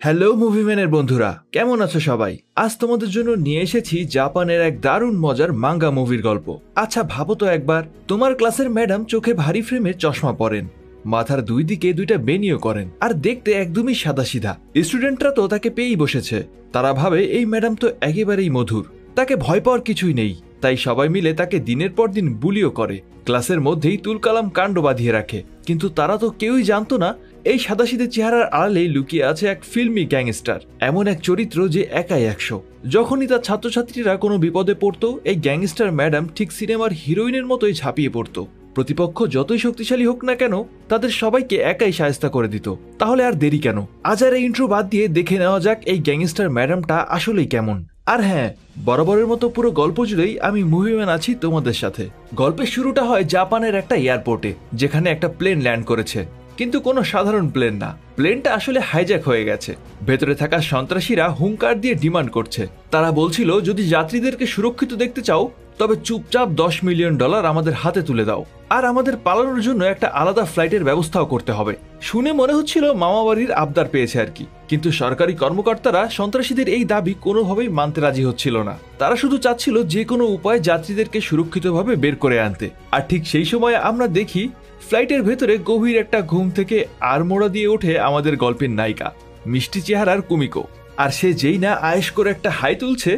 Hello মুভিম্যানের বন্ধুরা, কেমন আছো সবাই? আজ তোমাদের জন্য নিয়ে এসেছি জাপানের এক দারুণ মজার মাঙ্গা মুভির গল্প। আচ্ছা ভাবো তো একবার, তোমার ক্লাসের ম্যাডাম চোখে ভারী ফ্রেমের চশমা পরেন, মাথার দুই দিকে দুইটা বেনিও করেন, আর দেখতে একদমই সাদাসিধা। স্টুডেন্টরা তো তাকে পেয়েই বসেছে। তারা ভাবে এই ম্যাডাম তো একেবারেই মধুর, তাকে ভয় পাওয়ার কিছুই নেই। তাই সবাই মিলে তাকে দিনের পর দিন বুলিও করে, ক্লাসের মধ্যেই তুলকালাম কাণ্ড বাঁধিয়ে রাখে। কিন্তু তারা তো কেউই জানতো না এই সাদাসিধে চেহারার আড়ালেই লুকিয়ে আছে এক ফিল্মি গ্যাংস্টার, এমন এক চরিত্র যে একাই 100। যখনই তার ছাত্রছাত্রীরা কোনো বিপদে পড়তো, এই গ্যাংস্টার ম্যাডাম ঠিক সিনেমার হিরোইনের মতোই ঝাঁপিয়ে পড়তো। প্রতিপক্ষ যতই শক্তিশালী হোক না কেন, তাদের সবাইকে একাই শায়েস্তা করে দিত। তাহলে আর দেরি কেন, আজ আর এই ইন্ট্রো বাদ দিয়ে দেখে নেওয়া যাক এই গ্যাংস্টার ম্যাডামটা আসলেই কেমন। আর হ্যাঁ, বরাবরের মতো পুরো গল্প জুড়েই আমি মুভিম্যান আছি তোমাদের সাথে। গল্পের শুরুটা হয় জাপানের একটা এয়ারপোর্টে, যেখানে একটা প্লেন ল্যান্ড করেছে। কিন্তু কোনো সাধারণ প্লেন না, প্লেনটা আসলে হাইজ্যাক হয়ে গেছে। ভেতরে থাকা সন্ত্রাসীরা হুঙ্কার দিয়ে ডিমান্ড করছে। তারা বলছিল, যদি যাত্রীদেরকে সুরক্ষিত দেখতে চাও তবে চুপচাপ $10 মিলিয়ন আমাদের হাতে তুলে দাও, আর আমাদের পালানোর জন্য একটা আলাদা ফ্লাইটের ব্যবস্থাও করতে হবে। শুনে মনে হচ্ছিল মামাবাড়ির আবদার পেয়েছে আর কি। কিন্তু সরকারি কর্মকর্তারা সন্ত্রাসীদের এই দাবি কোনোভাবেই মানতে রাজি হচ্ছিল না। তারা শুধু চাচ্ছিল যে কোনো উপায়ে যাত্রীদেরকে সুরক্ষিতভাবে বের করে আনতে। আর ঠিক সেই সময় আমরা দেখি ফ্লাইটের ভেতরে গভীর একটা ঘুম থেকে আড়মোড়া দিয়ে ওঠে আমাদের গল্পের নায়িকা, মিষ্টি চেহারার কুমিকো। আর সে যেই না আয়েশ করে একটা হাই তুলছে,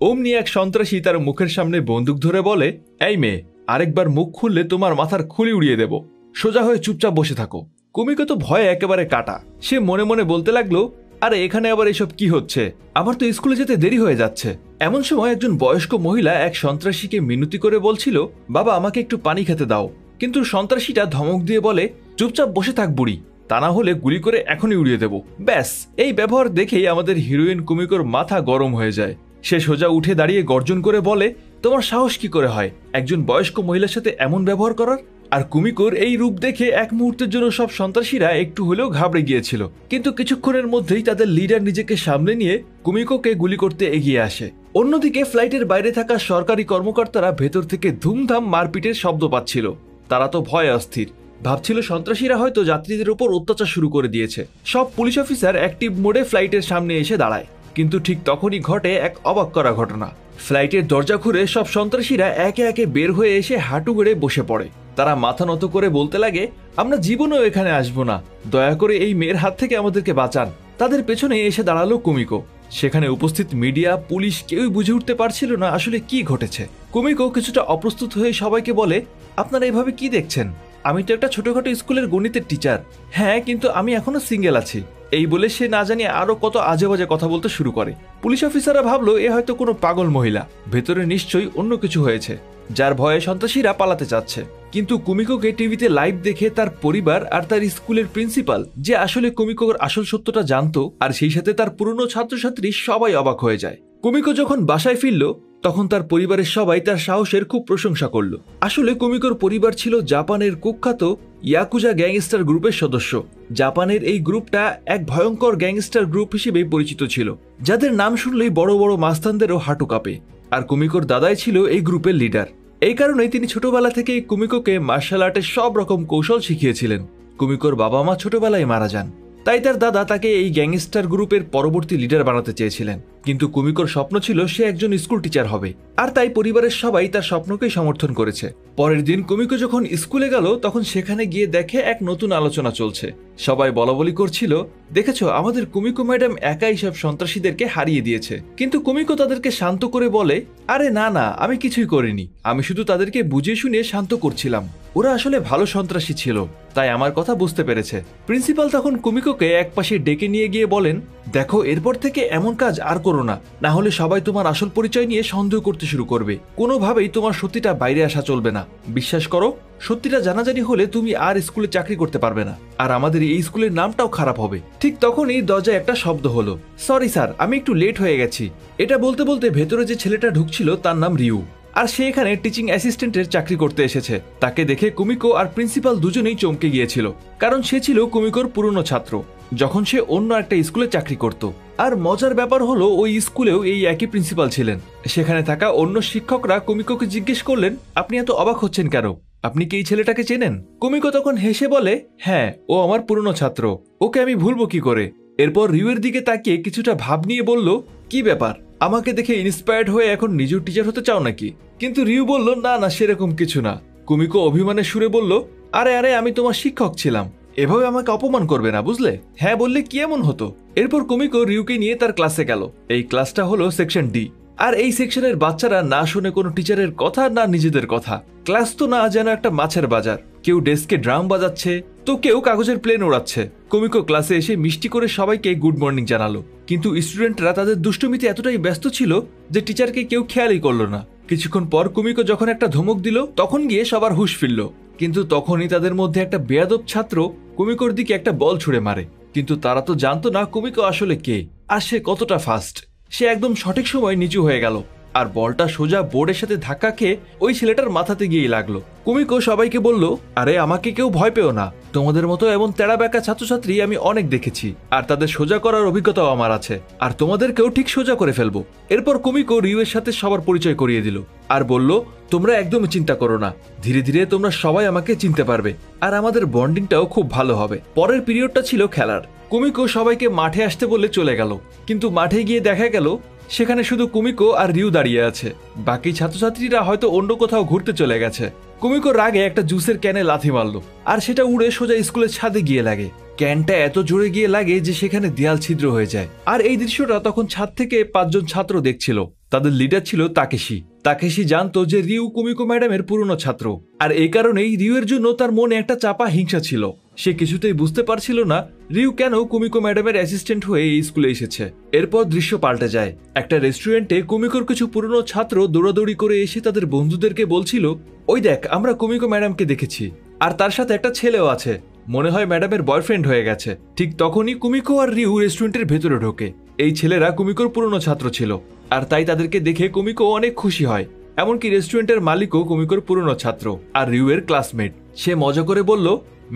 অমনি এক সন্ত্রাসী তার মুখের সামনে বন্দুক ধরে বলে, এই মেয়ে, আরেকবার মুখ খুললে তোমার মাথার খুলি উড়িয়ে দেব, সোজা হয়ে চুপচাপ বসে থাকো। কুমিকো তো ভয়ে একেবারে কাটা। সে মনে মনে বলতে লাগলো, আরে এখানে আবার এসব কি হচ্ছে, আমার তো স্কুলে যেতে দেরি হয়ে যাচ্ছে। এমন সময় একজন বয়স্ক মহিলা এক সন্ত্রাসীকে মিনতি করে বলছিল, বাবা আমাকে একটু পানি খেতে দাও। কিন্তু সন্ত্রাসীটা ধমক দিয়ে বলে, চুপচাপ বসে থাক বুড়ি, তা না হলে গুলি করে এখনই উড়িয়ে দেব। ব্যাস, এই ব্যবহার দেখেই আমাদের হিরোইন কুমিকোর মাথা গরম হয়ে যায়। সে সোজা উঠে দাঁড়িয়ে গর্জন করে বলে, তোমার সাহস কি করে হয় একজন বয়স্ক মহিলার সাথে এমন ব্যবহার করার? আর কুমিকোর এই রূপ দেখে এক মুহূর্তের জন্য সব সন্ত্রাসীরা একটু হলেও ঘাবড়ে গিয়েছিল। কিন্তু কিছুক্ষণের মধ্যেই তাদের লিডার নিজেকে সামলে নিয়ে কুমিকোকে গুলি করতে এগিয়ে আসে। অন্যদিকে ফ্লাইটের বাইরে থাকা সরকারি কর্মকর্তারা ভেতর থেকে ধুমধাম মারপিটের শব্দ পাচ্ছিল। তারা তো ভয়ে অস্থির, ভাবছিল সন্ত্রাসীরা হয়তো যাত্রীদের উপর অত্যাচার শুরু করে দিয়েছে। সব পুলিশ অফিসার অ্যাক্টিভ মোডে ফ্লাইটের সামনে এসে দাঁড়ায়। কিন্তু ঠিক তখনই ঘটে এক অবাক করা ঘটনা। ফ্লাইটের দরজা খুলে সব সন্ত্রাসীরা একে একে বের হয়ে এসে হাঁটু গেড়ে বসে পড়ে। তারা মাথা নত করে বলতে লাগে, আমরা জীবনেও এখানে আসবো না, দয়া করে এই মেয়ের হাত থেকে আমাদেরকে বাঁচান। তাদের পেছনে এসে দাঁড়ালো কুমিকো। সেখানে উপস্থিত মিডিয়া, পুলিশ কেউই বুঝে উঠতে পারছিল না আসলে কি ঘটেছে। কুমিকো কিছুটা অপ্রস্তুত হয়ে সবাইকে বলে, আপনারা এভাবে কি দেখছেন? আমি তো একটা ছোটখাটো স্কুলের গণিতের টিচার। হ্যাঁ, কিন্তু আমি এখনো সিঙ্গেল আছি। এই বলে সে না জানি আরো কত আজে বাজে কথা বলতে শুরু করে। পুলিশ অফিসাররা ভাবলো এ হয়তো কোনো পাগল মহিলা, ভেতরে নিশ্চয়ই অন্য কিছু হয়েছে, যার ভয়ে সন্ত্রাসীরা পালাতে চাচ্ছে। কিন্তু কুমিকোকে টিভিতে লাইভ দেখে তার পরিবার আর তার স্কুলের প্রিন্সিপাল, যে আসলে কুমিকোর আসল সত্যটা জানতো, আর সেই সাথে তার পুরনো ছাত্রছাত্রী সবাই অবাক হয়ে যায়। কুমিকো যখন বাসায় ফিরল, তখন তার পরিবারের সবাই তার সাহসের খুব প্রশংসা করলো। আসলে কুমিকোর পরিবার ছিল জাপানের কুখ্যাত ইয়াকুজা গ্যাংস্টার গ্রুপের সদস্য। জাপানের এই গ্রুপটা এক ভয়ঙ্কর গ্যাংস্টার গ্রুপ হিসেবে পরিচিত ছিল, যাদের নাম শুনলেই বড় বড় মাস্তানদেরও হাঁটু কাঁপে। আর কুমিকোর দাদাই ছিল এই গ্রুপের লিডার। এই কারণেই তিনি ছোটবেলা থেকেই কুমিকোকে মার্শাল আর্টের সব রকম কৌশল শিখিয়েছিলেন। কুমিকোর বাবা মা ছোটবেলায় মারা যান, তাই তার দাদা তাকে এই গ্যাংস্টার গ্রুপের পরবর্তী লিডার বানাতে চেয়েছিলেন। কিন্তু কুমিকোর স্বপ্ন ছিল সে একজন স্কুল টিচার হবে, আর তাই পরিবারের সবাই তার স্বপ্নকেই সমর্থন করেছে। পরের দিন কুমিকো যখন স্কুলে গেল, তখন সেখানে গিয়ে দেখে এক নতুন আলোচনা চলছে। সবাই বলাবলি করছিল, দেখেছো আমাদের কুমিকো ম্যাডাম একাই সব সন্ত্রাসীদেরকে হারিয়ে দিয়েছে। কিন্তু কুমিকো তাদেরকে শান্ত করে বলে, আরে না না, আমি কিছুই করিনি, আমি শুধু তাদেরকে বুঝিয়ে শুনিয়ে শান্ত করছিলাম। ওরা আসলে ভালো সন্ত্রাসী ছিল, তাই আমার কথা বুঝতে পেরেছে। প্রিন্সিপাল তখন কুমিকোকে একপাশে ডেকে নিয়ে গিয়ে বলেন, দেখো এরপর থেকে এমন কাজ আর করো না, না হলে সবাই তোমার আসল পরিচয় নিয়ে সন্দেহ করতে শুরু করবে। কোনোভাবেই তোমার সত্যিটা বাইরে আসা চলবে না। বিশ্বাস করো, সত্যিটা জানাজানি হলে তুমি আর স্কুলে চাকরি করতে পারবে না, আর আমাদের এই স্কুলের নামটাও খারাপ হবে। ঠিক তখনই দরজায় একটা শব্দ হলো। সরি স্যার, আমি একটু লেট হয়ে গেছি। এটা বলতে বলতে ভেতরে যে ছেলেটা ঢুকছিল তার নাম রিউ, আর সে এখানে টিচিং অ্যাসিস্ট্যান্টের চাকরি করতে এসেছে। তাকে দেখে কুমিকো আর প্রিন্সিপাল দুজনেই চমকে গিয়েছিল, কারণ সে ছিল কুমিকোর পুরনো ছাত্র, যখন সে অন্য একটা স্কুলে চাকরি করত। আর মজার ব্যাপার হলো, ওই স্কুলেও এই একই প্রিন্সিপাল ছিলেন। সেখানে থাকা অন্য শিক্ষকরা কুমিকোকে জিজ্ঞেস করলেন, আপনি এত অবাক হচ্ছেন কেন, আপনি কি এই ছেলেটাকে চেনেন? কুমিকো তখন হেসে বলে, হ্যাঁ, ও আমার পুরনো ছাত্র, ওকে আমি ভুলবো কি করে। এরপর রিউয়ের দিকে তাকিয়ে কিছুটা ভাব নিয়ে বলল, কি ব্যাপার, আমাকে দেখে ইন্সপায়ার্ড হয়ে এখন নিজেও টিচার হতে চাও নাকি? কিন্তু রিউ বলল, না না, সেরকম কিছু না। কুমিকো অভিমানের সুরে বলল, আরে আরে, আমি তোমার শিক্ষক ছিলাম, এভাবে আমাকে অপমান করবে না, বুঝলে? হ্যাঁ বললে কি এমন হতো? এরপর কুমিকো রিউকে নিয়ে তার ক্লাসে গেল। এই ক্লাসটা হলো সেকশন ডি। আর এই সেকশনের বাচ্চারা না শুনে কোনো টিচারের কথা, না নিজেদের কথা। ক্লাস তো না যেন একটা মাছের বাজার। কেউ ডেস্কে ড্রাম বাজাচ্ছে, তো কেউ কাগজের প্লেন ওড়াচ্ছে। কুমিকো ক্লাসে এসে মিষ্টি করে সবাইকে গুড মর্নিং জানালো, কিন্তু স্টুডেন্টরা তাদের দুষ্টুমিতে এতটাই ব্যস্ত ছিল যে টিচারকে কেউ খেয়ালই করলো না। কিছুক্ষণ পর কুমিকো যখন একটা ধমক দিল, তখন গিয়ে সবার হুঁশ ফিরল। কিন্তু তখনই তাদের মধ্যে একটা বেয়াদব ছাত্র কুমিকোর দিকে একটা বল ছুড়ে মারে। কিন্তু তারা তো জানতো না কুমিকো আসলে কে, আর সে কতটা ফাস্ট। সে একদম সঠিক সময় নিচু হয়ে গেল, আর বলটা সোজা বোর্ডের সাথে ধাক্কা খেয়ে ওই ছেলেটার মাথাতে গিয়ে লাগলো। কুমিকো সবাইকে বলল, আরে আমাকে কেউ ভয় পেও না, তোমাদের মতো এমন তেড়া বেঁকা ছাত্রছাত্রী আমি অনেক দেখেছি, আর তাদের সোজা করার অভিজ্ঞতাও আমার আছে, আর তোমাদেরকেও ঠিক সোজা করে ফেলবো। এরপর কুমিকো রিউয়ের সাথে সবার পরিচয় করিয়ে দিল, আর বলল, তোমরা একদমই চিন্তা করো না, ধীরে ধীরে তোমরা সবাই আমাকে চিনতে পারবে, আর আমাদের বন্ডিংটাও খুব ভালো হবে। পরের পিরিয়ডটা ছিল খেলার। কুমিকো সবাইকে মাঠে আসতে বলে চলে গেল, কিন্তু মাঠে গিয়ে দেখা গেল সেখানে শুধু কুমিকো আর রিউ দাঁড়িয়ে আছে। বাকি ছাত্রছাত্রীরা হয়তো অন্য কোথাও ঘুরতে চলে গেছে। কুমিকো রাগে একটা জুসের ক্যানে লাথি মারলো, আর সেটা উড়ে সোজা স্কুলের ছাদে গিয়ে লাগে। ক্যানটা এত জোরে গিয়ে লাগে যে সেখানে দেয়াল ছিদ্র হয়ে যায়। আর এই দৃশ্যটা তখন ছাদ থেকে 5 জন ছাত্র দেখছিল। তাদের লিডার ছিল তাকেশি। তাকেশি জানতো যে রিউ কুমিকো ম্যাডামের পুরনো ছাত্র, আর এই কারণেই রিউয়ের জন্য তার মনে একটা চাপা হিংসা ছিল। সে কিছুতেই বুঝতে পারছিল না রিউ কেন কুমিকো ম্যাডামের অ্যাসিস্ট্যান্ট হয়ে এই স্কুলে এসেছে। এরপর দৃশ্য পাল্টে যায়। একটা রেস্টুরেন্টে কুমিকোর কিছু পুরনো ছাত্র দৌড়াদৌড়ি করে এসে তাদের বন্ধুদেরকে বলছিল, ওই দেখ, আমরা কুমিকো ম্যাডামকে দেখেছি, আর তার সাথে একটা ছেলেও আছে, মনে হয় ম্যাডামের বয়ফ্রেন্ড হয়ে গেছে। ঠিক তখনই কুমিকো আর রিউ রেস্টুরেন্টের ভেতরে ঢোকে। এই ছেলেরা কুমিকোর পুরনো ছাত্র ছিল, আর তাই তাদেরকে দেখে কুমিকো অনেক খুশি হয়। এমনকি রেস্টুরেন্টের মালিকও কুমিকোর পুরনো ছাত্র আর রিউয়ের ক্লাসমেট। সে মজা করে বলল,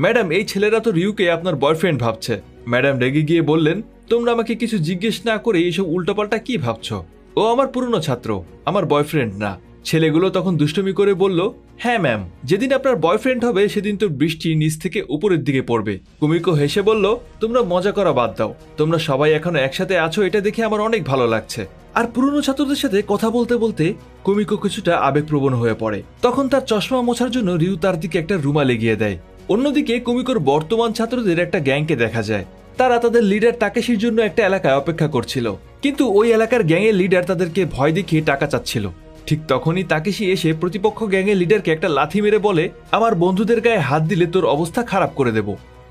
ম্যাডাম, এই ছেলেরা তো রিউকে আপনার বয়ফ্রেন্ড ভাবছে। ম্যাডাম রেগে গিয়ে বললেন, তোমরা আমাকে কিছু জিজ্ঞেস না করে এইসব উল্টোপাল্টা কি ভাবছো? ও আমার পুরনো ছাত্র, আমার বয়ফ্রেন্ড না। ছেলেগুলো তখন দুষ্টুমি করে বলল, হ্যাঁ ম্যাম, যেদিন আপনার বয়ফ্রেন্ড হবে সেদিন তো বৃষ্টি নিচ থেকে উপরের দিকে পড়বে। কুমিকো হেসে বলল, তোমরা মজা করা বাদ দাও, তোমরা সবাই এখনো একসাথে আছো, এটা দেখে আমার অনেক ভালো লাগছে। আর পুরনো ছাত্রদের সাথে কথা বলতে বলতে কুমিকো কিছুটা আবেগপ্রবণ হয়ে পড়ে। তখন তার চশমা মোছার জন্য রিউ তার দিকে একটা রুমাল এগিয়ে দেয়। অন্যদিকে কুমিকোর বর্তমান ছাত্রদের একটা গ্যাংকে দেখা যায়। তারা তাদের লিডার তাকেশির জন্য একটা এলাকায় অপেক্ষা করছিল, কিন্তু ওই এলাকার গ্যাংয়ের লিডার তাদেরকে ভয় দেখিয়ে টাকা চাচ্ছিল। ঠিক তখনই তাকেশি এসে প্রতিপক্ষ গ্যাংয়ের লিডারকে একটা লাথি মেরে বলে, আমার বন্ধুদের গায়ে হাত দিলে তোর অবস্থা খারাপ করে দেব।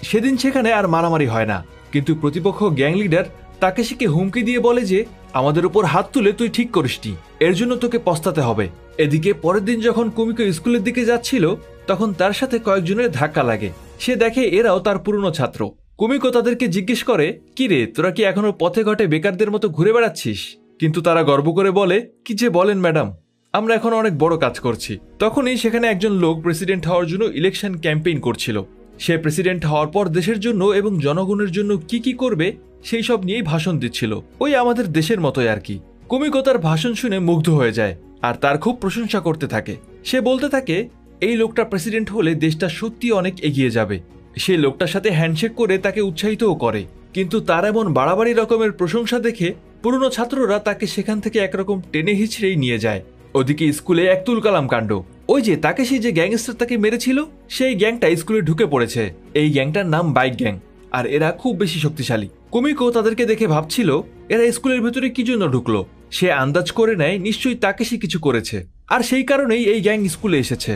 সেদিন সেখানে আর মারামারি হয় না, কিন্তু প্রতিপক্ষ গ্যাং লিডার তাকেশিকে হুমকি দিয়ে বলে যে, আমাদের উপর হাত তুলে তুই ঠিক করিসনি, এর জন্য তোকে পস্তাতে হবে। এদিকে পরের দিন যখন কুমিকো স্কুলের দিকে যাচ্ছিল, তখন তার সাথে কয়েকজনের ধাক্কা লাগে। সে দেখে এরাও তার পুরনো ছাত্র। কুমিকো তাদেরকে জিজ্ঞেস করে, কি রে, তোরা কি এখনো পথে ঘাটে বেকারদের মতো ঘুরে বেড়াচ্ছিস? কিন্তু তারা গর্ব করে বলে, কি যে বলেন ম্যাডাম, আমরা এখন অনেক বড় কাজ করছি। তখনই সেখানে একজন লোক প্রেসিডেন্ট হওয়ার জন্য ইলেকশন ক্যাম্পেইন করছিল। সে প্রেসিডেন্ট হওয়ার পর দেশের জন্য এবং জনগণের জন্য কি কি করবে সেই সব নিয়েই ভাষণ দিচ্ছিল, ওই আমাদের দেশের মতোই আর কি। কুমিকো তার ভাষণ শুনে মুগ্ধ হয়ে যায়, আর তার খুব প্রশংসা করতে থাকে। সে বলতে থাকে, এই লোকটা প্রেসিডেন্ট হলে দেশটা সত্যি অনেক এগিয়ে যাবে। সে লোকটার সাথে হ্যান্ডশেক করে তাকে উৎসাহিতও করে। কিন্তু তার এমন বাড়াবাড়ি রকমের প্রশংসা দেখে পুরনো ছাত্ররা তাকে সেখান থেকে একরকম টেনে হিচড়েই নিয়ে যায়। ওদিকে স্কুলে এক তুলকালাম কাণ্ড। ওই যে তাকেশি যে গ্যাংস্টার তাকে মেরেছিল, সেই গ্যাংটা স্কুলে ঢুকে পড়েছে। এই গ্যাংটার নাম বাইক গ্যাং, আর এরা খুব বেশি শক্তিশালী। কুমিকো তাদেরকে দেখে ভাবছিল, এরা স্কুলের ভেতরে কি জন্য ঢুকলো। সে আন্দাজ করে নেয় নিশ্চয়ই তাকেশি কিছু করেছে, আর সেই কারণেই এই গ্যাং স্কুলে এসেছে।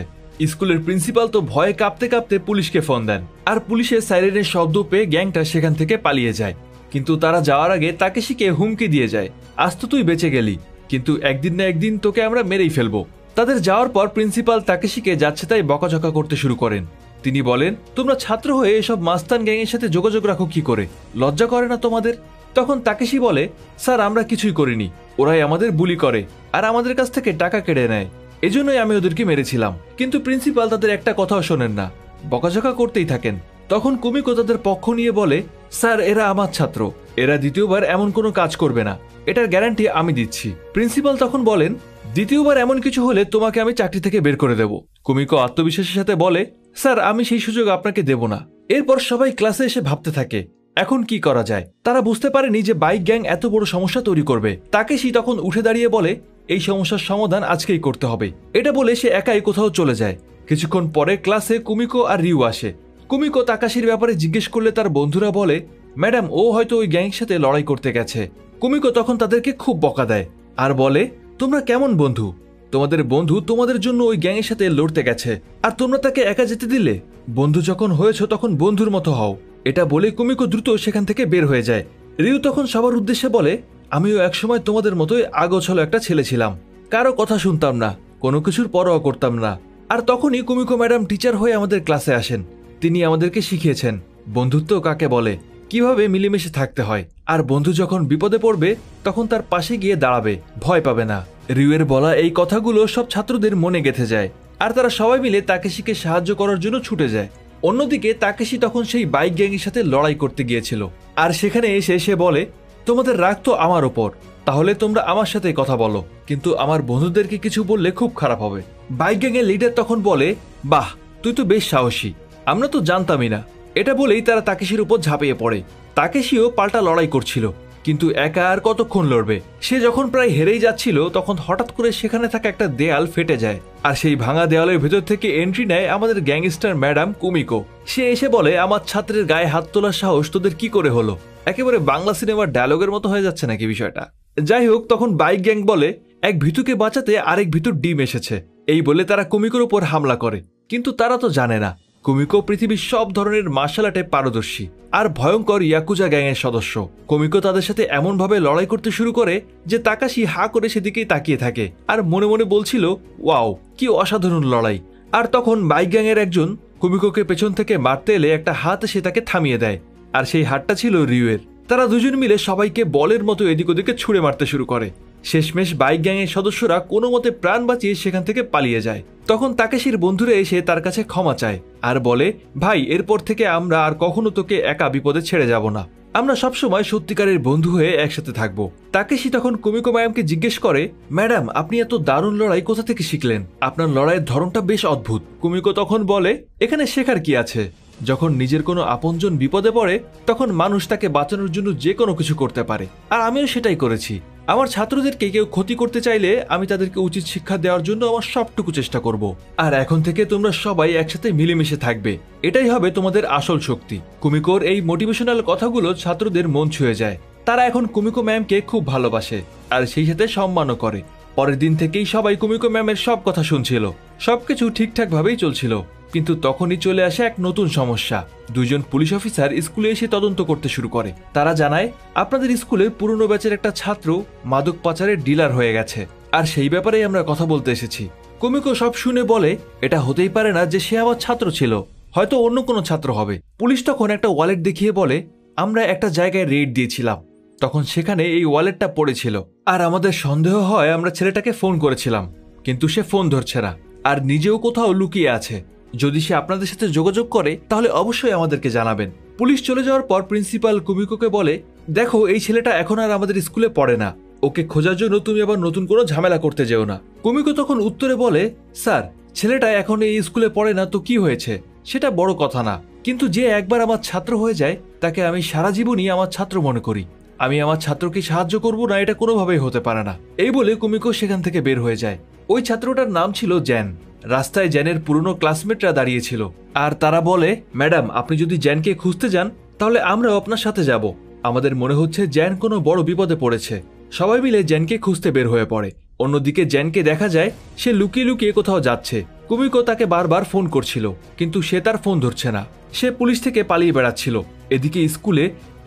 স্কুলের প্রিন্সিপাল তো ভয়ে কাঁপতে কাঁপতে পুলিশকে ফোন দেন, আর পুলিশের সাইরেনের শব্দ পেয়ে গ্যাংটা সেখান থেকে পালিয়ে যায়। কিন্তু তারা যাওয়ার আগে তাকেশিকে হুমকি দিয়ে যায়, আজ তো তুই বেঁচে গেলি, কিন্তু একদিন না একদিন তোকে আমরা মেরেই ফেলবো। তাদের যাওয়ার পর প্রিন্সিপাল তাকেশিকে যাচ্ছে তাই বকাঝকা করতে শুরু করেন। তিনি বলেন, তোমরা ছাত্র হয়ে এসব মাস্তান গ্যাংয়ের সাথে যোগাযোগ রাখো কি করে, লজ্জা করে না তোমাদের? তখন তাকেশি বলে, স্যার, আমরা কিছুই করিনি, ওরাই আমাদের বুলি করে আর আমাদের কাছ থেকে টাকা কেড়ে নেয়, এজন্যই আমি ওদেরকে মেরেছিলাম। কিন্তু প্রিন্সিপাল তাদের একটা কথাও শোনেন না, বকাঝকা করতেই থাকেন। তখন কুমিকো তাদের পক্ষ নিয়ে বলে, স্যার, এরা আমার ছাত্র, এরা দ্বিতীয়বার এমন কোনো কাজ করবে না, এটার গ্যারান্টি আমি দিচ্ছি। প্রিন্সিপাল তখন বলেন, দ্বিতীয়বার এমন কিছু হলে তোমাকে আমি চাকরি থেকে বের করে দেব। কুমিকো আত্মবিশ্বাসের সাথে বলে, স্যার, আমি সেই সুযোগ আপনাকে দেব না। এরপর সবাই ক্লাসে এসে ভাবতে থাকে, এখন কি করা যায়? তারা বুঝতে পারেনি যে বাইক গ্যাং এত বড় সমস্যা তৈরি করবে। তাকেশি তখন উঠে দাঁড়িয়ে বলে, এই সমস্যার সমাধান আজকেই করতে হবে। এটা বলে সে একাই কোথাও চলে যায়। কিছুক্ষণ পরে ক্লাসে কুমিকো আর রিউ আসে। কুমিকো তাকাশির ব্যাপারে জিজ্ঞেস করলে তার বন্ধুরা বলে, ম্যাডাম ও হয়তো ওই গ্যাংয়ের সাথে লড়াই করতে গেছে। কুমিকো তখন তাদেরকে খুব বকা দেয় আর বলে, তোমরা কেমন বন্ধু? তোমাদের বন্ধু তোমাদের জন্য ওই গ্যাংয়ের সাথে লড়তে গেছে আর তোমরা তাকে একা যেতে দিলে? বন্ধু যখন হয়েছ তখন বন্ধুর মতো হও। এটা বলে কুমিকো দ্রুত সেখান থেকে বের হয়ে যায়। রিউ তখন সবার উদ্দেশ্যে বলে, আমিও একসময় তোমাদের মতোই আগোছালো একটা ছেলে ছিলাম। কারো কথা শুনতাম না, কোনো কিছুর পরোয়া করতাম না। আর তখনই কুমিকো ম্যাডাম টিচার হয়ে আমাদের ক্লাসে আসেন। তিনি আমাদেরকে শিখিয়েছেন বন্ধুত্ব কাকে বলে, কিভাবে মিলেমিশে থাকতে হয়। আর বন্ধু যখন বিপদে পড়বে তখন তার পাশে গিয়ে দাঁড়াবে, ভয় পাবে না। রিউয়ের বলা এই কথাগুলো সব ছাত্রদের মনে গেঁথে যায় আর তারা সবাই মিলে তাকেশিকে সাহায্য করার জন্য ছুটে যায়। অন্যদিকে তাকেশি তখন সেই বাইক গ্যাংয়ের সাথে লড়াই করতে গিয়েছিল আর সেখানে এসে সে বলে, তোমাদের রাগ তো আমার ওপর, তাহলে তোমরা আমার সাথে কথা বলো, কিন্তু আমার বন্ধুদেরকে কিছু বললে খুব খারাপ হবে। বাইক গ্যাংয়ের লিডার তখন বলে, বাহ, তুই তো বেশ সাহসী, আমরা তো জানতামই না। এটা বলেই তারা তাকেশির উপর ঝাঁপিয়ে পড়ে। তাকেশিও পাল্টা লড়াই করছিল, কিন্তু একা আর কতক্ষণ লড়বে। সে যখন প্রায় হেরেই যাচ্ছিল তখন হঠাৎ করে সেখানে থাকা একটা দেয়াল ফেটে যায় আর সেই ভাঙা দেয়ালের ভেতর থেকে এন্ট্রি নেয় আমাদের গ্যাংস্টার ম্যাডাম কুমিকো। সে এসে বলে, আমার ছাত্রের গায়ে হাত তোলার সাহস তোদের কি করে হলো? একেবারে বাংলা সিনেমার ডায়লগের মতো হয়ে যাচ্ছে নাকি বিষয়টা? যাই হোক, তখন বাইক গ্যাং বলে, এক ভীতুকে বাঁচাতে আরেক ভীতুর ডিম এসেছে। এই বলে তারা কুমিকোর উপর হামলা করে, কিন্তু তারা তো জানে না কুমিকো পৃথিবীর সব ধরনের মার্শাল আর্টে পারদর্শী আর ভয়ঙ্কর ইয়াকুজা গ্যাংয়ের সদস্য। কুমিকো তাদের সাথে এমনভাবে লড়াই করতে শুরু করে যে তাকাশি হা করে সেদিকেই তাকিয়ে থাকে আর মনে মনে বলছিল, ওয়াও, কি অসাধারণ লড়াই। আর তখন বাইক গ্যাংয়ের একজন কুমিকোকে পেছন থেকে মারতে এলে একটা হাত সে তাকে থামিয়ে দেয় আর সেই হাতটা ছিল রিউয়ের। তারা দুজন মিলে সবাইকে বলের মতো এদিক ওদিকে ছুঁড়ে মারতে শুরু করে। শেষমেশ বাইক গ্যাংয়ের সদস্যরা কোনো মতে প্রাণ বাঁচিয়ে সেখান থেকে পালিয়ে যায়। তখন তাকেশির বন্ধুরা এসে তার কাছে ক্ষমা চায় আর বলে, ভাই, এরপর থেকে আমরা আর কখনো তোকে একা বিপদে ছেড়ে যাব না, আমরা সবসময় সত্যিকারের বন্ধু হয়ে একসাথে থাকবো। তাকেশি তখন কুমিকো ম্যামকে জিজ্ঞেস করে, ম্যাডাম, আপনি এত দারুণ লড়াই কোথা থেকে শিখলেন? আপনার লড়াইয়ের ধরনটা বেশ অদ্ভুত। কুমিকো তখন বলে, এখানে শেখার কি আছে? যখন নিজের কোনো আপনজন বিপদে পড়ে তখন মানুষ তাকে বাঁচানোর জন্য যে কোনো কিছু করতে পারে, আর আমিও সেটাই করেছি। আমার ছাত্রদেরকে কেউ ক্ষতি করতে চাইলে আমি তাদেরকে উচিত শিক্ষা দেওয়ার জন্য আমার সবটুকু চেষ্টা করব। আর এখন থেকে তোমরা সবাই একসাথে মিলেমিশে থাকবে, এটাই হবে তোমাদের আসল শক্তি। কুমিকোর এই মোটিভেশনাল কথাগুলো ছাত্রদের মন ছুঁয়ে যায়। তারা এখন কুমিকো ম্যামকে খুব ভালোবাসে আর সেই সাথে সম্মানও করে। পরের দিন থেকেই সবাই কুমিকো ম্যামের সব কথা শুনছিল, সবকিছু ঠিকঠাক ভাবেই চলছিল। কিন্তু তখনই চলে আসে এক নতুন সমস্যা। দুইজন পুলিশ অফিসার স্কুলে এসে তদন্ত করতে শুরু করে। তারা জানায়, আপনাদের স্কুলের পুরনো ব্যাচের একটা ছাত্র মাদক পাচারের ডিলার হয়ে গেছে আর সেই ব্যাপারেই আমরা কথা বলতে এসেছি। কুমিকো সব শুনে বলে, এটা হতেই পারে না যে সে আমার ছাত্র ছিল, হয়তো অন্য কোনো ছাত্র হবে। পুলিশ তখন একটা ওয়ালেট দেখিয়ে বলে, আমরা একটা জায়গায় রেড দিয়েছিলাম, তখন সেখানে এই ওয়ালেটটা পড়েছিল আর আমাদের সন্দেহ হয় আমরা ছেলেটাকে ফোন করেছিলাম, কিন্তু সে ফোন ধরছে না আর নিজেও কোথাও লুকিয়ে আছে। যদি সে আপনাদের সাথে যোগাযোগ করে তাহলে অবশ্যই আমাদেরকে জানাবেন। পুলিশ চলে যাওয়ার পর প্রিন্সিপাল কুমিকোকে বলে, দেখো, এই ছেলেটা এখন আর আমাদের স্কুলে পড়ে না, ওকে খোঁজার জন্য তুমি আবার নতুন কোনো ঝামেলা করতে যেও না। কুমিকো তখন উত্তরে বলে, স্যার, ছেলেটা এখন এই স্কুলে পড়ে না তো কি হয়েছে, সেটা বড় কথা না, কিন্তু যে একবার আমার ছাত্র হয়ে যায় তাকে আমি সারা জীবনই আমার ছাত্র মনে করি। আমি আমার ছাত্রকে সাহায্য করব না, এটা কোনোভাবেই হতে পারে না। এই বলে কুমিকো সেখান থেকে বের হয়ে যায়। ওই ছাত্রটার নাম ছিল জ্যান। রাস্তায় জ্যানের পুরনো ক্লাসমেটরা দাঁড়িয়েছিল আর তারা বলে, ম্যাডাম, আপনি যদি জ্যানকে খুঁজতে যান তাহলে আমরাও আপনার সাথে যাব, আমাদের মনে হচ্ছে জ্যান কোনো বড় বিপদে পড়েছে। সবাই মিলে জ্যানকে খুঁজতে বের হয়ে পড়ে। অন্যদিকে জ্যানকে দেখা যায় সে লুকিয়ে লুকিয়ে কোথাও যাচ্ছে। কুমিকো তাকে বারবার ফোন করছিল কিন্তু সে তার ফোন ধরছে না, সে পুলিশ থেকে পালিয়ে বেড়াচ্ছিল। এদিকে স্কুলে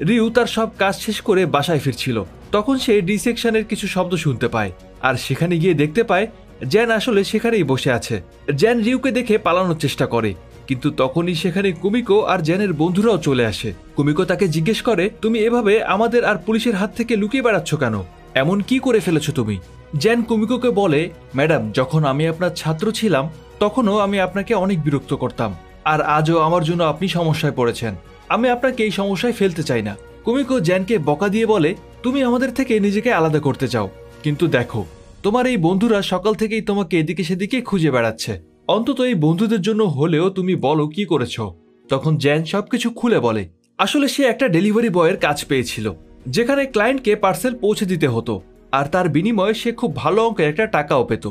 রিউ তার সব কাজ শেষ করে বাসায় ফিরছিল। তখন সে ডি সেকশনের কিছু শব্দ শুনতে পায় আর সেখানে গিয়ে দেখতে পায় জ্যান আসলে সেখানেই বসে আছে। জ্যান রিউকে দেখে পালানোর চেষ্টা করে, কিন্তু তখনই সেখানে কুমিকো আর জ্যানের বন্ধুরাও চলে আসে। কুমিকো তাকে জিজ্ঞেস করে, তুমি এভাবে আমাদের আর পুলিশের হাত থেকে লুকিয়ে বেড়াচ্ছ কেন? এমন কি করে ফেলেছো তুমি? জ্যান কুমিকোকে বলে, ম্যাডাম, যখন আমি আপনার ছাত্র ছিলাম তখনও আমি আপনাকে অনেক বিরক্ত করতাম, আর আজও আমার জন্য আপনি সমস্যায় পড়েছেন। আমি আপনাকে এই সমস্যায় ফেলতে চাই না। কুমিকো জ্যানকে বকা দিয়ে বলে, তুমি আমাদের থেকে নিজেকে আলাদা করতে চাও, কিন্তু দেখো, তোমার এই বন্ধুরা সকাল থেকেই তোমাকে এদিকে সেদিকে খুঁজে বেড়াচ্ছে, অন্তত এই বন্ধুদের জন্য হলেও তুমি বলো কি করেছো। তখন জ্যান সবকিছু খুলে বলে। আসলে সে একটা ডেলিভারি বয়ের কাজ পেয়েছিল, যেখানে ক্লায়েন্টকে পার্সেল পৌঁছে দিতে হতো, আর তার বিনিময়ে সে খুব ভালো অঙ্কের একটা টাকাও পেত।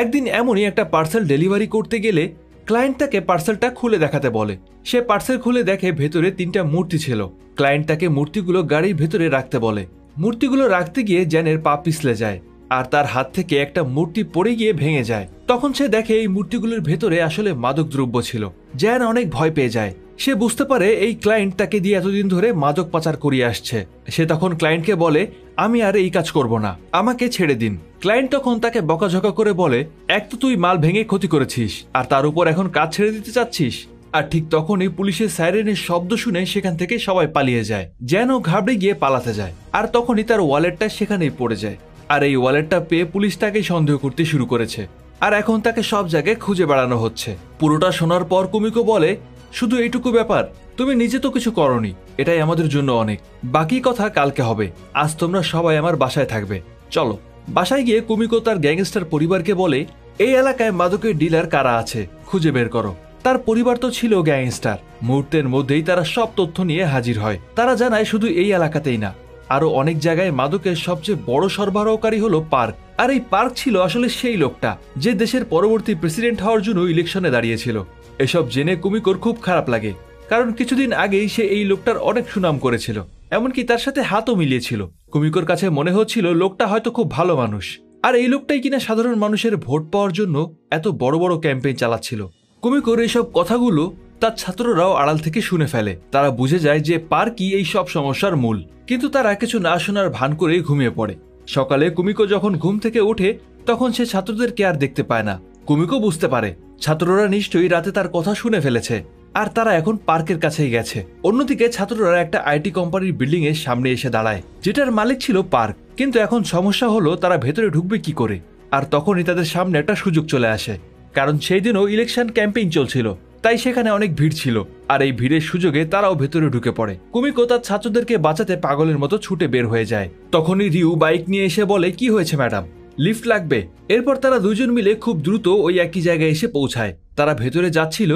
একদিন এমনই একটা পার্সেল ডেলিভারি করতে গেলে ক্লায়েন্ট তাকে পার্সেলটা খুলে দেখাতে বলে। সে পার্সেল খুলে দেখে ভেতরে 3টা মূর্তি ছিল। ক্লায়েন্ট তাকে মূর্তিগুলো গাড়ির ভেতরে রাখতে বলে। মূর্তিগুলো রাখতে গিয়ে জ্যানের পা পিছলে যায়, আর তার হাত থেকে একটা মূর্তি পড়ে গিয়ে ভেঙে যায়। তখন সে দেখে এই মূর্তিগুলোর ভেতরে আসলে মাদকদ্রব্য ছিল। জ্যান অনেক ভয় পেয়ে যায়। সে বুঝতে পারে এই ক্লায়েন্ট তাকে দিয়ে এতদিন ধরে মাদক পাচার করিয়ে আসছে। সে তখন ক্লায়েন্টকে বলে, আমি আর এই কাজ করব না, আমাকে ছেড়ে দিন। ক্লায়েন্ট তখন তাকে বকাঝকা করে বলে, এক তো তুই মাল ভেঙে ক্ষতি করেছিস, আর তার উপর এখন কাজ ছেড়ে দিতে চাচ্ছিস। আর ঠিক তখনই পুলিশের সাইরেনের শব্দ শুনে সেখান থেকে সবাই পালিয়ে যায়। জ্যানও ঘাবড়ে গিয়ে পালাতে যায়, আর তখনই তার ওয়ালেটটা সেখানেই পড়ে যায়। আর এই ওয়ালেটটা পেয়ে পুলিশ তাকে সন্দেহ করতে শুরু করেছে, আর এখন তাকে সব জায়গায় খুঁজে বেড়ানো হচ্ছে। পুরোটা শোনার পর কুমিকো বলে, শুধু এইটুকু ব্যাপার, তুমি নিজে তো কিছু করনি, এটাই আমাদের জন্য অনেক। বাকি কথা কালকে হবে, আজ তোমরা সবাই আমার বাসায় থাকবে, চলো। বাসায় গিয়ে কুমিকো তার গ্যাংস্টার পরিবারকে বলে, এই এলাকায় মাদকের ডিলার কারা আছে খুঁজে বের করো। তার পরিবার তো ছিল গ্যাংস্টার। মুহূর্তের মধ্যেই তারা সব তথ্য নিয়ে হাজির হয়। তারা জানায় শুধু এই এলাকাতেই না, আরো অনেক জায়গায় মাদকের সবচেয়ে বড় সরবরাহকারী হলো পার্ক। আর এই পার্ক ছিল আসলে সেই লোকটা যে দেশের পরবর্তী প্রেসিডেন্ট হওয়ার জন্য ইলেকশনে দাঁড়িয়েছিল। এসব জেনে কুমিকোর খুব খারাপ লাগে, কারণ কিছুদিন আগেই সে এই লোকটার অনেক সুনাম করেছিল, এমনকি তার সাথে হাতও মিলিয়েছিল। কুমিকোর কাছে মনে হচ্ছিল লোকটা হয়তো খুব ভালো মানুষ, আর এই লোকটাই কিনা সাধারণ মানুষের ভোট পাওয়ার জন্য এত বড় বড় ক্যাম্পেইন চালাচ্ছিল। কুমিকোর এইসব কথাগুলো তার ছাত্ররাও আড়াল থেকে শুনে ফেলে। তারা বুঝে যায় যে পার্কই এই সব সমস্যার মূল, কিন্তু তারা কিছু না শোনার ভান করে ঘুমিয়ে পড়ে। সকালে কুমিকো যখন ঘুম থেকে ওঠে তখন সে ছাত্রদেরকে আর দেখতে পায় না। কুমিকো বুঝতে পারে ছাত্ররা নিশ্চয়ই রাতে তার কথা শুনে ফেলেছে, আর তারা এখন পার্কের কাছেই গেছে। অন্যদিকে ছাত্ররা একটা আইটি কোম্পানির বিল্ডিং এর সামনে এসে দাঁড়ায়, যেটার মালিক ছিল পার্ক। কিন্তু এখন সমস্যা হলো তারা ভেতরে ঢুকবে কি করে। আর তখনই তাদের সামনে একটা সুযোগ চলে আসে, কারণ সেই দিনও ইলেকশন ক্যাম্পেইন চলছিল, তাই সেখানে অনেক ভিড় ছিল। আর এই ভিড়ের সুযোগে তারাও ভেতরে ঢুকে পড়ে। কুমিকো তার ছাত্রদেরকে বাঁচাতে পাগলের মতো ছুটে বের হয়ে যায়। তখনই রিউ বাইক নিয়ে এসে বলে, কি হয়েছে ম্যাডাম, লিফট লাগবে? এরপর তারা দুজন মিলে খুব দ্রুত ওই একই জায়গায় এসে পৌঁছায়। তারা ভেতরে যাচ্ছিল,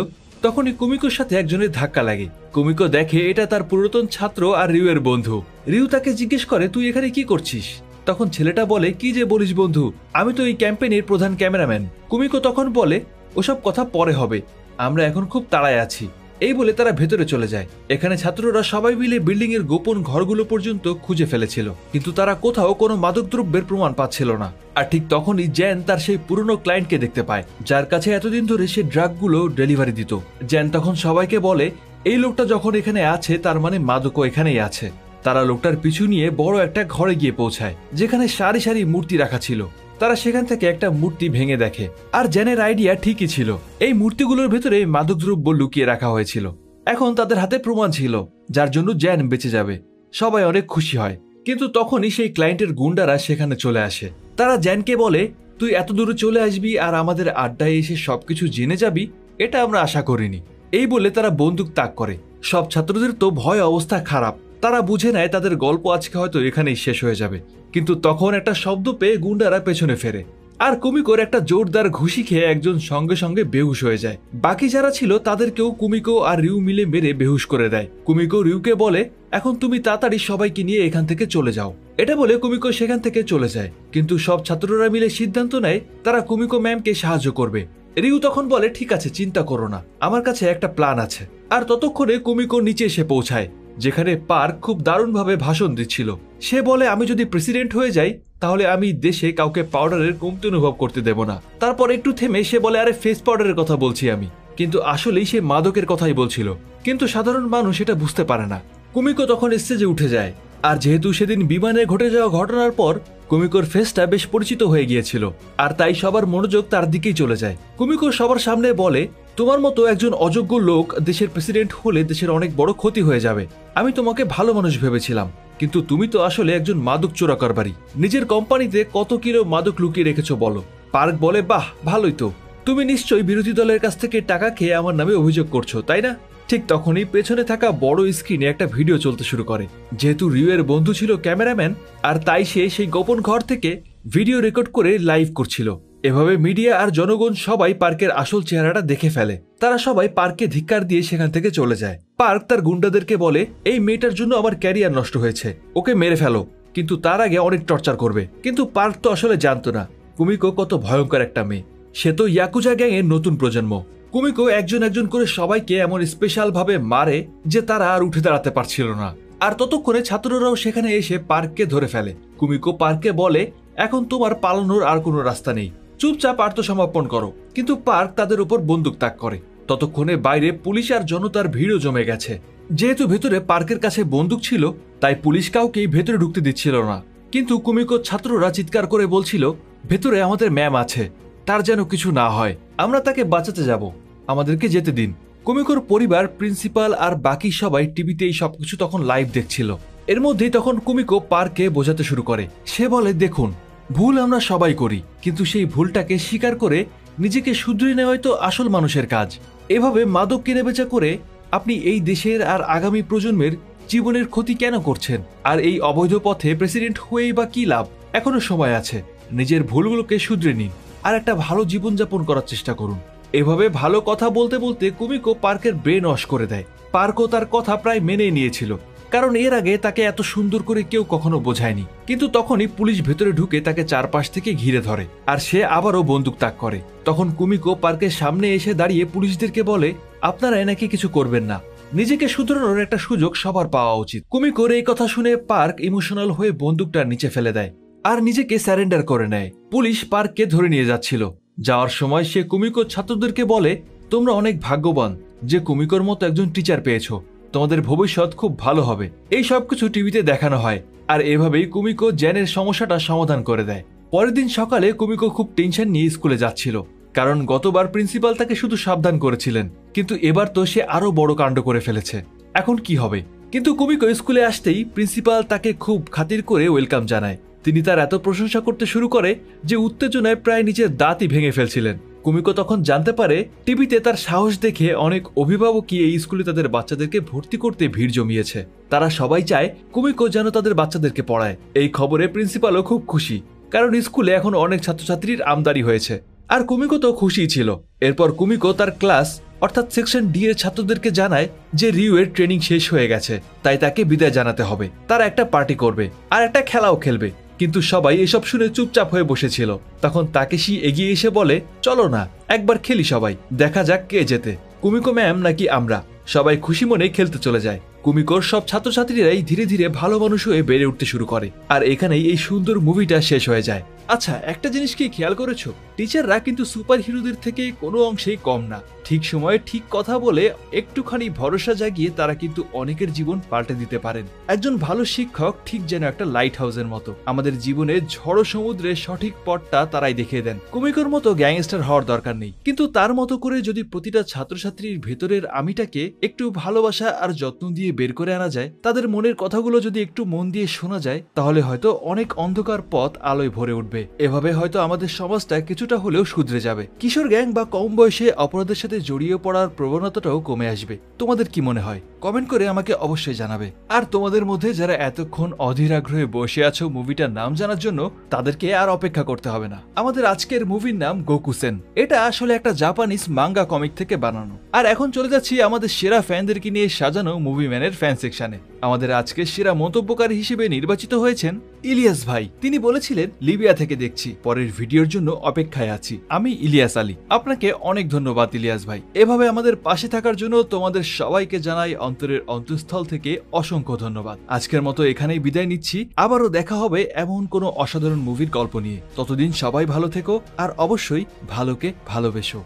তখনই কুমিকোর সাথে একজনের ধাক্কা লাগে। কুমিকো দেখে এটা তার পুরাতন ছাত্র আর রিউ এর বন্ধু। রিউ তাকে জিজ্ঞেস করে, তুই এখানে কি করছিস? তখন ছেলেটা বলে, কি যে বলিস বন্ধু, আমি তো এই ক্যাম্পেইনের প্রধান ক্যামেরাম্যান। কুমিকো তখন বলে, ওসব কথা পরে হবে, আমরা এখন খুব তাড়ায় আছি। এই বলে তারা ভেতরে চলে যায়। এখানে ছাত্ররা সবাই মিলে বিল্ডিং এর গোপন ঘরগুলো পর্যন্ত খুঁজে ফেলেছিল, কিন্তু তারা কোথাও কোনো মাদকদ্রব্যের প্রমাণ পাচ্ছিল না। আর ঠিক তখনই জ্যান তার সেই পুরনো ক্লায়েন্টকে দেখতে পায়, যার কাছে এতদিন ধরে সে ড্রাগগুলো ডেলিভারি দিত। জ্যান তখন সবাইকে বলে, এই লোকটা যখন এখানে আছে তার মানে মাদকও এখানেই আছে। তারা লোকটার পিছু নিয়ে বড় একটা ঘরে গিয়ে পৌঁছায়, যেখানে সারি সারি মূর্তি রাখা ছিল। তারা সেখান থেকে একটা মূর্তি ভেঙে দেখে, আর জ্যানের আইডিয়া ঠিকই ছিল, এই মূর্তিগুলোর ভেতরে মাদকদ্রব্য লুকিয়ে রাখা হয়েছিল। এখন তাদের হাতে প্রমাণ ছিল, যার জন্য জ্যান বেঁচে যাবে। সবাই অনেক খুশি হয়, কিন্তু তখনই সেই ক্লায়েন্টের গুন্ডারা সেখানে চলে আসে। তারা জ্যানকে বলে, তুই এত দূরে চলে আসবি আর আমাদের আড্ডায় এসে সবকিছু জেনে যাবি, এটা আমরা আশা করিনি। এই বলে তারা বন্দুক তাক করে। সব ছাত্রদের তো ভয় অবস্থা খারাপ, তারা বুঝে নেয় তাদের গল্প আজকে হয়তো এখানেই শেষ হয়ে যাবে। কিন্তু তখন একটা শব্দ পেয়ে গুন্ডারা পেছনে ফেরে, আর কুমিকোর একটা জোরদার ঘুষি খেয়ে একজন সঙ্গে সঙ্গে বেহুশ হয়ে যায়। বাকি যারা ছিল তাদেরকেও কুমিকো আর রিউ মিলে মেরে বেহুশ করে দেয়। কুমিকো রিউকে বলে, এখন তুমি তাড়াতাড়ি সবাইকে নিয়ে এখান থেকে চলে যাও। এটা বলে কুমিকো সেখান থেকে চলে যায়, কিন্তু সব ছাত্ররা মিলে সিদ্ধান্ত নেয় তারা কুমিকো ম্যামকে সাহায্য করবে। রিউ তখন বলে, ঠিক আছে, চিন্তা করো না, আমার কাছে একটা প্ল্যান আছে। আর ততক্ষণে কুমিকো নিচে এসে পৌঁছায়, যেখানে পার্ক খুব দারুণভাবে ভাষণ দিচ্ছিল। সে বলে, আমি যদি প্রেসিডেন্ট হয়ে যাই তাহলে আমি দেশে কাউকে পাউডারের কমতি অনুভব করতে দেব না। তারপর একটু থেমে সে বলে, আরে ফেস পাউডারের কথা বলছি আমি, কিন্তু আসলেই সে মাদকের কথাই বলছিল, কিন্তু সাধারণ মানুষ এটা বুঝতে পারে না। কুমিকো তখন স্টেজে উঠে যায়, আর যেহেতু সেদিন বিমানে ঘটে যাওয়া ঘটনার পর কুমিকোর ফেসটা বেশ পরিচিত হয়ে গিয়েছিল, আর তাই সবার মনোযোগ তার দিকেই চলে যায়। কুমিকো সবার সামনে বলে, তোমার মতো একজন অযোগ্য লোক দেশের প্রেসিডেন্ট হলে দেশের অনেক বড় ক্ষতি হয়ে যাবে। আমি তোমাকে ভালো মানুষ ভেবেছিলাম, কিন্তু তুমি তো আসলে একজন মাদক চোরাকারবারি। নিজের কোম্পানিতে কত কিলো মাদক লুকিয়ে রেখেছো বলো। পার্ক বলে, বাহ, ভালোই তো, তুমি নিশ্চয়ই বিরোধী দলের কাছ থেকে টাকা খেয়ে আমার নামে অভিযোগ করছো, তাই না? ঠিক তখনই পেছনে থাকা বড় স্ক্রিনে একটা ভিডিও চলতে শুরু করে। যেহেতু রিউ এর বন্ধু ছিল ক্যামেরাম্যান, আর তাই সে সেই গোপন ঘর থেকে ভিডিও রেকর্ড করে লাইভ করছিল। এভাবে মিডিয়া আর জনগণ সবাই পার্কের আসল চেহারাটা দেখে ফেলে। তারা সবাই পার্ককে ধিক্কার দিয়ে সেখান থেকে চলে যায়। পার্ক তার গুন্ডাদেরকে বলে, এই মেয়েটার জন্য আমার ক্যারিয়ার নষ্ট হয়েছে, ওকে মেরে ফেলো, কিন্তু তার আগে অনেক টর্চার করবে। কিন্তু পার্ক তো আসলে জানতো না কুমিকো কত ভয়ঙ্কর একটা মেয়ে। সে তো ইয়াকুজা গ্যাংয়ের নতুন প্রজন্ম। কুমিকো একজন একজন করে সবাইকে এমন স্পেশাল ভাবে মারে যে তারা আর উঠে দাঁড়াতে পারছিল না। আর ততক্ষণে ছাত্ররাও সেখানে এসে পার্ককে ধরে ফেলে। কুমিকো পার্ককে বলে, এখন তোমার পালানোর আর কোনো রাস্তা নেই, চুপচাপ আত্মসমর্পণ করো। কিন্তু পার্ক তাদের উপর বন্দুক তাক করে। ততক্ষণে বাইরে পুলিশ আর জনতার ভিড়ও জমে গেছে। যেহেতু ভেতরে পার্কের কাছে বন্দুক ছিল, তাই পুলিশ কাউকেই ভেতরে ঢুকতে দিচ্ছিল না। কিন্তু কুমিকোর ছাত্ররা চিৎকার করে বলছিল, ভেতরে আমাদের ম্যাম আছে, তার যেন কিছু না হয়, আমরা তাকে বাঁচাতে যাব, আমাদেরকে যেতে দিন। কুমিকোর পরিবার, প্রিন্সিপাল আর বাকি সবাই টিভিতে এই সবকিছু তখন লাইভ দেখছিল। এর মধ্যেই তখন কুমিকো পার্ককে বোঝাতে শুরু করে। সে বলে, দেখুন, ভুল আমরা সবাই করি, কিন্তু সেই ভুলটাকে স্বীকার করে নিজেকে শুধরে নেওয়াই তো আসল মানুষের কাজ। এভাবে মাদক কেনাবেচা করে আপনি এই দেশের আর আগামী প্রজন্মের জীবনের ক্ষতি কেন করছেন? আর এই অবৈধ পথে প্রেসিডেন্ট হয়েই বা কি লাভ? এখনো সময় আছে, নিজের ভুলগুলোকে শুধরে নিন আর একটা ভালো জীবনযাপন করার চেষ্টা করুন। এভাবে ভালো কথা বলতে বলতে কুমিকো পার্কের ব্রেন ওয়াশ করে দেয়। পার্কও তার কথা প্রায় মেনে নিয়েছিল, কারণ এর আগে তাকে এত সুন্দর করে কেউ কখনো বোঝায়নি। কিন্তু তখনই পুলিশ ভেতরে ঢুকে তাকে চারপাশ থেকে ঘিরে ধরে, আর সে আবারও বন্দুক তাক করে। তখন কুমিকো পার্কের সামনে এসে দাঁড়িয়ে পুলিশদেরকে বলে, আপনারা এনাকে কিছু করবেন না, নিজেকে শুধরানোর একটা সুযোগ সবার পাওয়া উচিত। কুমিকোর এই কথা শুনে পার্ক ইমোশনাল হয়ে বন্দুকটা নিচে ফেলে দেয় আর নিজেকে স্যারেন্ডার করে নেয়। পুলিশ পার্ককে ধরে নিয়ে যাচ্ছিল। যাওয়ার সময় সে কুমিকোর ছাত্রদেরকে বলে, তোমরা অনেক ভাগ্যবান যে কুমিকোর মতো একজন টিচার পেয়েছো, তোমাদের ভবিষ্যৎ খুব ভালো হবে। এই সবকিছু টিভিতে দেখানো হয়, আর এভাবেই কুমিকো জ্যানের সমস্যাটা সমাধান করে দেয়। পরের দিন সকালে কুমিকো খুব টেনশন নিয়ে স্কুলে যাচ্ছিল, কারণ গতবার প্রিন্সিপাল তাকে শুধু সাবধান করেছিলেন, কিন্তু এবার তো সে আরো বড় কাণ্ড করে ফেলেছে। এখন কি হবে? কিন্তু কুমিকো স্কুলে আসতেই প্রিন্সিপাল তাকে খুব খাতির করে ওয়েলকাম জানায়। তিনি তার এত প্রশংসা করতে শুরু করে যে উত্তেজনায় প্রায় নিজের দাঁতই ভেঙে ফেলছিলেন। কুমিকো তখন জানতে পারে টিভিতে তার সাহস দেখে অনেক অভিভাবকই এই স্কুলে তাদের বাচ্চাদেরকে ভর্তি করতে ভিড় জমিয়েছে। তারা সবাই চায় কুমিকো যেন তাদের বাচ্চাদেরকে পড়ায়। এই খবরে প্রিন্সিপালও খুব খুশি, কারণ স্কুলে এখন অনেক ছাত্রছাত্রীর আমদানি হয়েছে। আর কুমিকো তো খুশি ছিল। এরপর কুমিকো তার ক্লাস অর্থাৎ সেকশন ডি এর ছাত্রদেরকে জানায় যে রিউ এর ট্রেনিং শেষ হয়ে গেছে, তাই তাকে বিদায় জানাতে হবে। তারা একটা পার্টি করবে আর একটা খেলাও খেলবে। কিন্তু সবাই এসব শুনে চুপচাপ হয়ে বসেছিল। তখন তাকেশি এগিয়ে এসে বলে, চলো না, একবার খেলি সবাই, দেখা যাক কে জেতে, কুমিকো ম্যাম নাকি আমরা। সবাই খুশি মনে খেলতে চলে যায়। কুমিকোর সব ছাত্রছাত্রীরাই ধীরে ধীরে ভালো মানুষ হয়ে বেড়ে উঠতে শুরু করে। আর এখানেই এই সুন্দর মুভিটা শেষ হয়ে যায়। আচ্ছা, একটা জিনিস কি খেয়াল করেছো? টিচাররা কিন্তু সুপার হিরোদের থেকে কোনো অংশেই কম না। ঠিক সময়ে ঠিক কথা বলে একটুখানি ভরসা জাগিয়ে তারা কিন্তু অনেকের জীবন পাল্টে দিতে পারেন। একজন ভালো শিক্ষক ঠিক যেন একটা লাইট হাউসের মতো, আমাদের জীবনে ঝড়ো সমুদ্রে সঠিক পথটা তারাই দেখিয়ে দেন। কুমিকোর মতো গ্যাংস্টার হওয়ার দরকার নেই, কিন্তু তার মতো করে যদি প্রতিটা ছাত্রছাত্রীর ভেতরের আমিটাকে একটু ভালোবাসা আর যত্ন দিয়ে বের করে আনা যায়, তাদের মনের কথাগুলো যদি একটু মন দিয়ে শোনা যায়, তাহলে হয়তো অনেক অন্ধকার পথ আলোয় ভরে উঠবে। এভাবে হয়তো আমাদের সমাজটা কিছুটা হলেও শুধরে যাবে। কিশোর গ্যাং বা কম বয়সে অপরাধের সাথে জড়িয়ে পড়ার প্রবণতাটাও কমে আসবে। তোমাদের কি মনে হয়? কমেন্ট করে আমাকে অবশ্যই জানাবে। আর তোমাদের মধ্যে যারা এতক্ষণ অধীর আগ্রহে বসে আছো মুভিটার নাম জানার জন্য, তাদেরকে আর অপেক্ষা করতে হবে না। আমাদের আজকের মুভির নাম গোকুসেন। এটা আসলে একটা জাপানিজ মাঙ্গা কমিক থেকে বানানো। আর এখন চলে যাচ্ছি আমাদের সেরা ফ্যানদেরকে নিয়ে সাজানো মুভি ম্যানের ফ্যান সেকশনে। আমাদের আজকের সেরা মন্তব্যকারী হিসেবে নির্বাচিত হয়েছেন ইলিয়াস ভাই। তিনি বলেছিলেন, লিবিয়া থেকে দেখছি, পরের ভিডিওর জন্য অপেক্ষায় আছি। আমি ইলিয়াস আলী। আপনাকে অনেক ধন্যবাদ ইলিয়াস ভাই। এভাবে আমাদের পাশে থাকার জন্য তোমাদের সবাইকে জানাই অন্তরের অন্তঃস্থল থেকে অসংখ্য ধন্যবাদ। আজকের মতো এখানেই বিদায় নিচ্ছি। আবারও দেখা হবে এমন কোনো অসাধারণ মুভির গল্প নিয়ে। ততদিন সবাই ভালো থেকো, আর অবশ্যই ভালোকে ভালোবেসো।